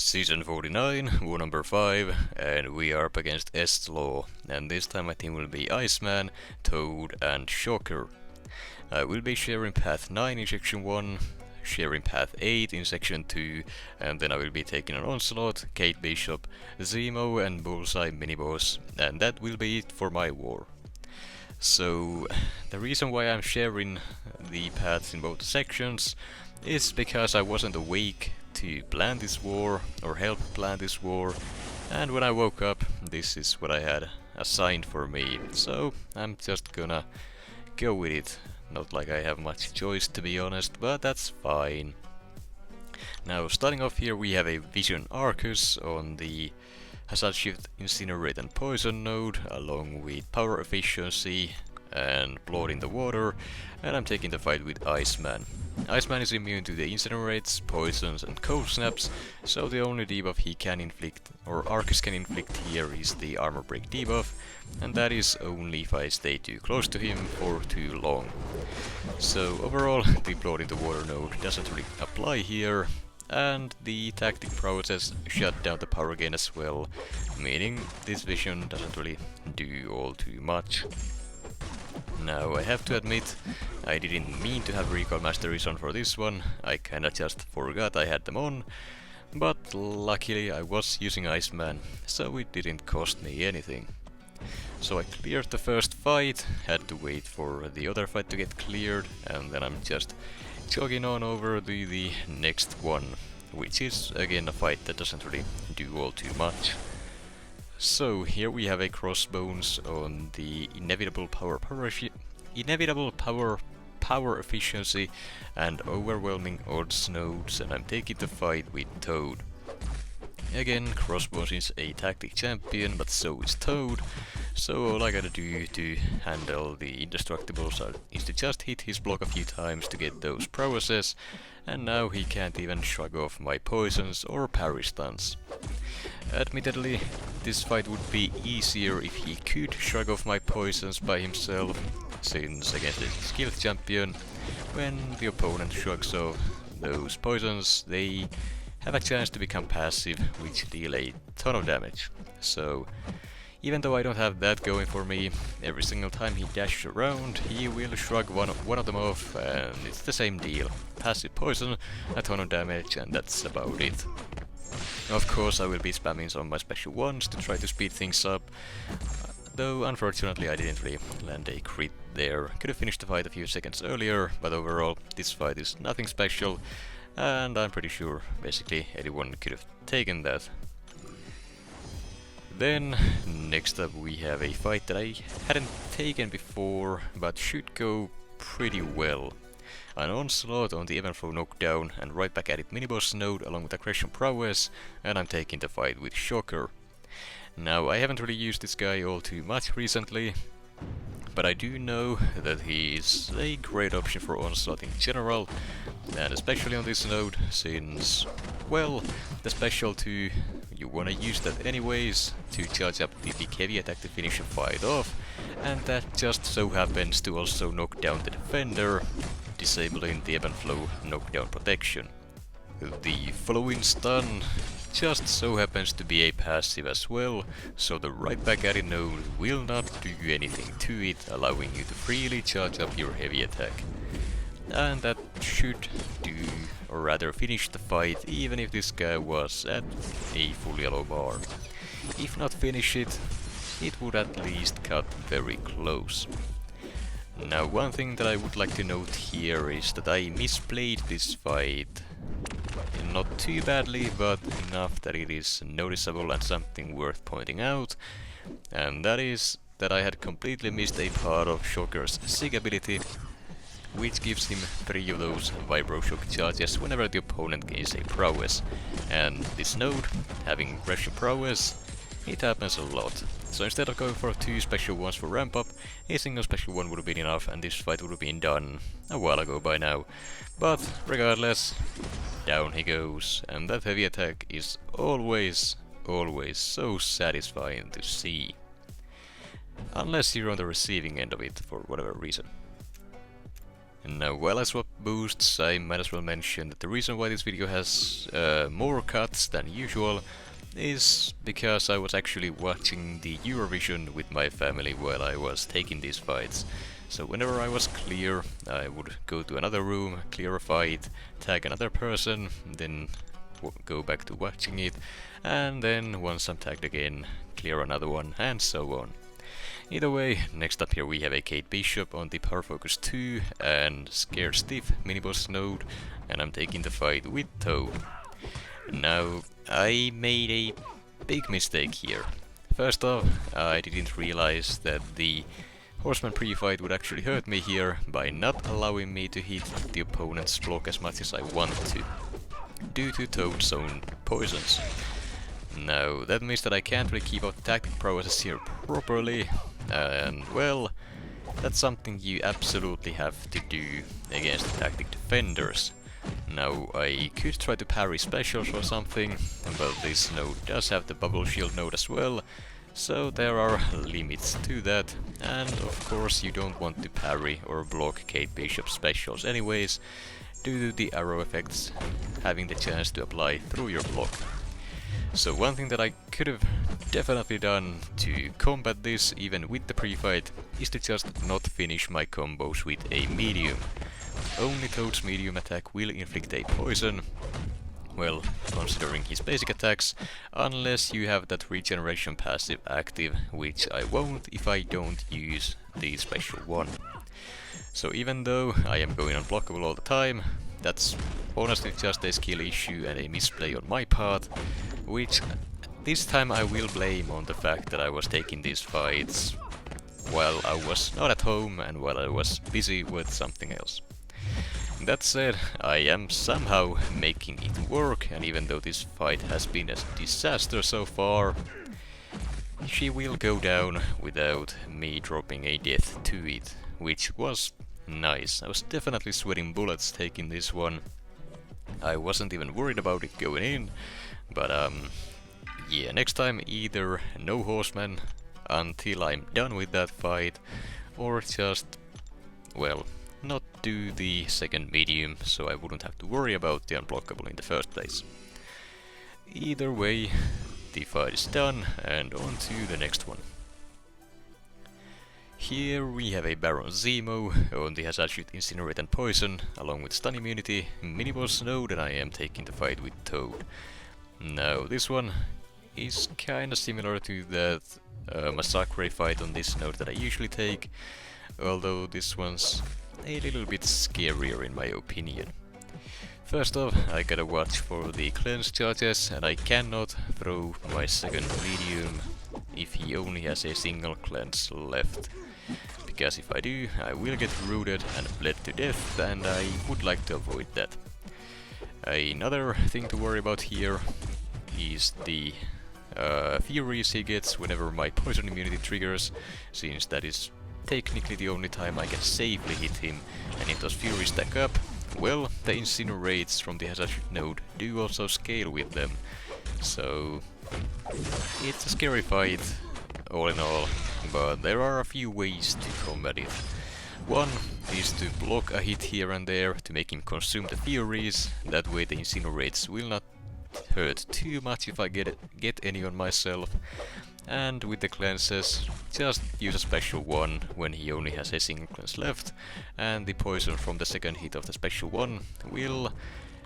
Season 49, war number 5, and we are up against S-Law, and this time my team will be Iceman, Toad and Shocker. I will be sharing path 9 in section 1, sharing path 8 in section 2, and then I will be taking an Onslaught, Kate Bishop, Zemo and Bullseye miniboss, and that will be it for my war. So, the reason why I'm sharing the paths in both sections is because I wasn't awake to plan this war, or help plan this war, and when I woke up, this is what I had assigned for me, so I'm just gonna go with it. Not like I have much choice, to be honest, but that's fine. Now, starting off here, we have a Vision Aarkus on the Hazard Shift, Incinerate and Poison node, along with Power Efficiency and Blood in the Water, and I'm taking the fight with Iceman. Iceman is immune to the Incinerates, Poisons and Cold Snaps, so the only debuff he can inflict, or Aarkus can inflict here, is the Armor Break debuff, and that is only if I stay too close to him for too long. So overall, the Blood in the Water node doesn't really apply here, and the tactic process shut down the power gain as well, meaning this vision doesn't really do all too much. Now, I have to admit, I didn't mean to have Recall Masteries on for this one, I kinda just forgot I had them on, but luckily I was using Iceman, so it didn't cost me anything. So I cleared the first fight, had to wait for the other fight to get cleared, and then I'm just jogging on over to the next one, which is again a fight that doesn't really do all too much. So here we have a Crossbones on the inevitable power efficiency and overwhelming odds nodes, and I'm taking the fight with Toad. Again, Crossbones is a tactic champion, but so is Toad, so all I gotta do to handle the indestructibles is to just hit his block a few times to get those prowesses, and now he can't even shrug off my poisons or parry stuns. Admittedly, this fight would be easier if he could shrug off my poisons by himself, since against a skilled champion, when the opponent shrugs off those poisons, they have a chance to become passive, which deal a ton of damage. So, even though I don't have that going for me, every single time he dashes around, he will shrug one of them off, and it's the same deal. Passive poison, a ton of damage, and that's about it. Of course, I will be spamming some of my special ones to try to speed things up, though unfortunately I didn't really land a crit there. Could have finished the fight a few seconds earlier, but overall this fight is nothing special, and I'm pretty sure basically anyone could have taken that. Then, next up we have a fight that I hadn't taken before, but should go pretty well. An Onslaught on the Event Flow knockdown and right back at it miniboss node along with Aggression Prowess, and I'm taking the fight with Shocker. Now, I haven't really used this guy all too much recently, but I do know that he is a great option for Onslaught in general, and especially on this node, since, well, the special 2, you wanna use that anyways to charge up the big heavy attack to finish a fight off, and that just so happens to also knock down the defender, disabling the Ebb and Flow knockdown protection. The following stun just so happens to be a passive as well, so the right back at it node will not do anything to it, allowing you to freely charge up your heavy attack. And that should do, or rather finish the fight, even if this guy was at a full yellow bar. If not finish it, it would at least cut very close. Now, one thing that I would like to note here is that I misplayed this fight. Not too badly, but enough that it is noticeable and something worth pointing out. And that is that I had completely missed a part of Shocker's Sig ability, which gives him 3 of those Vibro Shock charges whenever the opponent gains a prowess. And this node, having Aggression Prowess, it happens a lot. So instead of going for 2 special ones for ramp up, a single special one would have been enough, and this fight would have been done a while ago by now. But regardless, down he goes, and that heavy attack is always so satisfying to see. Unless you're on the receiving end of it for whatever reason. Now, while I swap boosts, I might as well mention that the reason why this video has more cuts than usual is because I was actually watching the Eurovision with my family while I was taking these fights. So whenever I was clear, I would go to another room, clear a fight, tag another person, then go back to watching it, and then once I'm tagged again, clear another one, and so on. Either way, next up here we have a Kate Bishop on the Power Focus 2 and Scared Stiff miniboss node, and I'm taking the fight with Toad. Now, I made a big mistake here. First off, I didn't realize that the Horseman pre-fight would actually hurt me here by not allowing me to hit the opponent's block as much as I want to, due to Toad's own poisons. Now, that means that I can't really keep up the tactic process here properly, and well, that's something you absolutely have to do against the tactic defenders. Now, I could try to parry specials or something, but this node does have the bubble shield node as well, so there are limits to that, and of course you don't want to parry or block Kate Bishop specials anyways, due to the arrow effects having the chance to apply through your block. So one thing that I could have definitely done to combat this even with the pre-fight is to just not finish my combos with a medium. Only Toad's medium attack will inflict a poison, well, considering his basic attacks, unless you have that regeneration passive active, which I won't if I don't use the special one. So even though I am going unblockable all the time, that's honestly just a skill issue and a misplay on my part, which this time I will blame on the fact that I was taking these fights while I was not at home and while I was busy with something else. That said, I am somehow making it work, and even though this fight has been a disaster so far, she will go down without me dropping a death to it, which was nice. I was definitely sweating bullets taking this one. I wasn't even worried about it going in, but yeah, next time either no horseman until I'm done with that fight, or just, well, not do the second medium, so I wouldn't have to worry about the unblockable in the first place. Either way, the fight is done, and on to the next one. Here we have a Baron Zemo on the Hazard Shield, Incinerate and Poison, along with Stun Immunity, miniboss node, and I am taking the fight with Toad. Now this one is kinda similar to that Massacre fight on this node that I usually take, although this one's a little bit scarier in my opinion. First off, I gotta watch for the cleanse charges, and I cannot throw my second medium if he only has a single cleanse left, because if I do, I will get rooted and bled to death, and I would like to avoid that. Another thing to worry about here is the furies he gets whenever my poison immunity triggers, since that is technically the only time I can safely hit him, and if those furies stack up, well, the incinerates from the Hazard Shield node do also scale with them, so it's a scary fight all in all, but there are a few ways to combat it. One is to block a hit here and there to make him consume the furies, that way the incinerates will not hurt too much if I get any on myself. And with the cleanses, just use a special one when he only has a single cleanse left, and the poison from the second hit of the special one will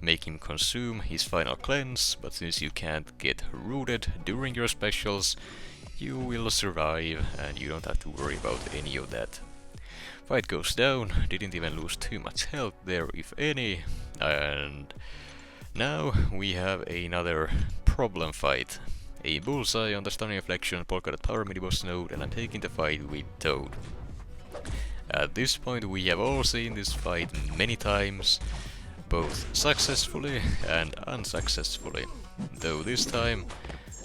make him consume his final cleanse, but since you can't get rooted during your specials, you will survive and you don't have to worry about any of that. Fight goes down, didn't even lose too much health there if any, and now we have another problem fight. A Bullseye on the Stunning Reflection, Polka Dot Power miniboss node, and I'm taking the fight with Toad. At this point we have all seen this fight many times, both successfully and unsuccessfully, though this time,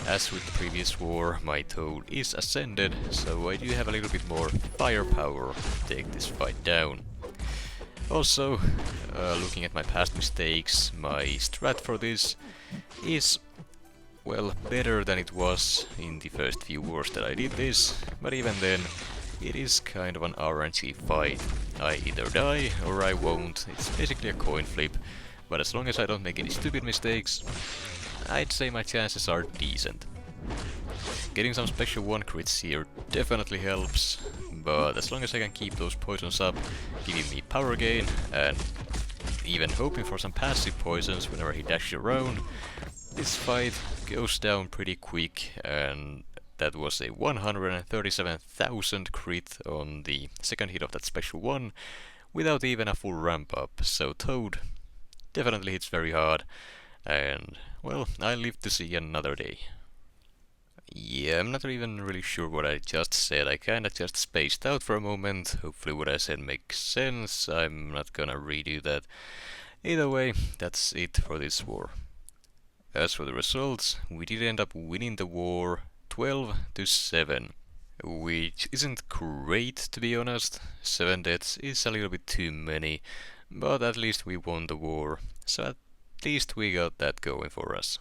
as with the previous war, my Toad is ascended, so I do have a little bit more firepower to take this fight down. Also, looking at my past mistakes, my strat for this is, well, better than it was in the first few wars that I did this, but even then, it is kind of an RNG fight. I either die or I won't. It's basically a coin flip, but as long as I don't make any stupid mistakes, I'd say my chances are decent. Getting some special 1 crits here definitely helps, but as long as I can keep those poisons up, giving me power gain, and even hoping for some passive poisons whenever he dashes around, this fight goes down pretty quick, and that was a 137,000 crit on the second hit of that special 1, without even a full ramp up, so Toad definitely hits very hard, and well, I live to see another day. Yeah, I'm not even really sure what I just said. I kinda just spaced out for a moment. Hopefully what I said makes sense. I'm not gonna redo that. Either way, that's it for this war. As for the results, we did end up winning the war 12-7. Which isn't great, to be honest. 7 deaths is a little bit too many, but at least we won the war, so at least we got that going for us.